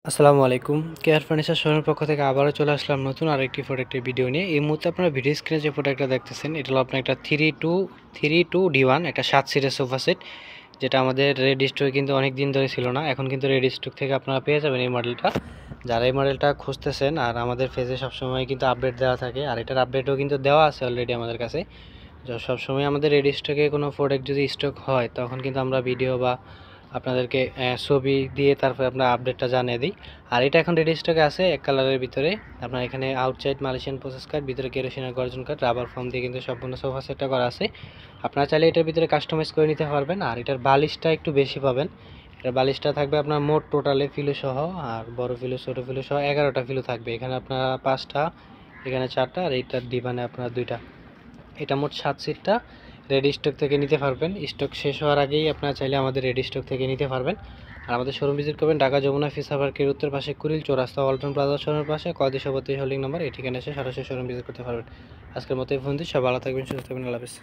আসসালামু আলাইকুম। Care furniture শোরুমের পক্ষ থেকে আবারও চলে আসলাম নতুন আরেকটি প্রোডাক্টের ভিডিও নিয়ে। এই মুহূর্তে আপনারা ভিডিও স্ক্রিনে যে প্রোডাক্টটা দেখতেছেন, এটা হলো আপনার একটা 3-2-D1 একটা 7 সিটের সোফা সেট, যেটা আমাদের রেড স্টকে কিন্তু অনেক দিন ধরে ছিল না। এখন কিন্তু রেড স্টক থেকে আপনারা পেয়ে যাবেন এই মডেলটা। যারা এই মডেলটা খুঁজতেছেন, আর আমাদের পেজে সবসময় কিন্তু আপডেট দেওয়া থাকে, আর এটার আপডেটও কিন্তু দেওয়া আছে অলরেডি আমাদের কাছে। সবসময় আমাদের রেড স্টকে কোনো প্রোডাক্ট যদি স্টক হয়, তখন কিন্তু আমরা ভিডিও বা আপনাদেরকে ছবি দিয়ে তারপরে আপনার আপডেটটা জানিয়ে দিই। আর এটা এখন রেডি স্টকে আছে এক কালারের ভিতরে। আপনার এখানে আউটসাইড মালয়েশিয়ান প্রসেস কার্ড, ভিতরে কেরোসিনের গর্জন কার্ড, রাবার ফর্ম দিয়ে কিন্তু সম্পূর্ণ সোফা সেটটা করা আছে। আপনারা চাইলে এটার ভিতরে কাস্টমাইজ করে নিতে পারবেন। আর এটার বালিশটা একটু বেশি পাবেন। এটার বালিশটা থাকবে আপনার মোট টোটালে ফিলো সহ, আর বড় ফিলো ছোটো ফিলো সহ 11টা ফিলো থাকবে। এখানে আপনার 5টা, এখানে 4টা, আর এইটার ডিভানে আপনার 2টা। এটা মোট 7 সিটটা রেডি স্টক থেকে নিতে পারবেন। স্টক শেষ হওয়ার আগেই আপনারা চাইলে আমাদের রেডি স্টক থেকে নিতে পারবেন। আর আমাদের শোরুম ভিজিট করবেন ঢাকা যমুনা ফিসা পার্কের উত্তর পাশে কুড়িল চৌরাস্তা ওয়ালটন প্লাজা শোরুমের পাশে কয় 232 হোল্ডিং নাম্বার। এই ঠিকানা এসে সরাসরি শোরুম ভিজিট করতে পারবেন। আজকের মতো এই ফোন দিয়ে সব ভালো থাকবেন, সুস্থ থাকবেন, আল্লাহ হাফেজ।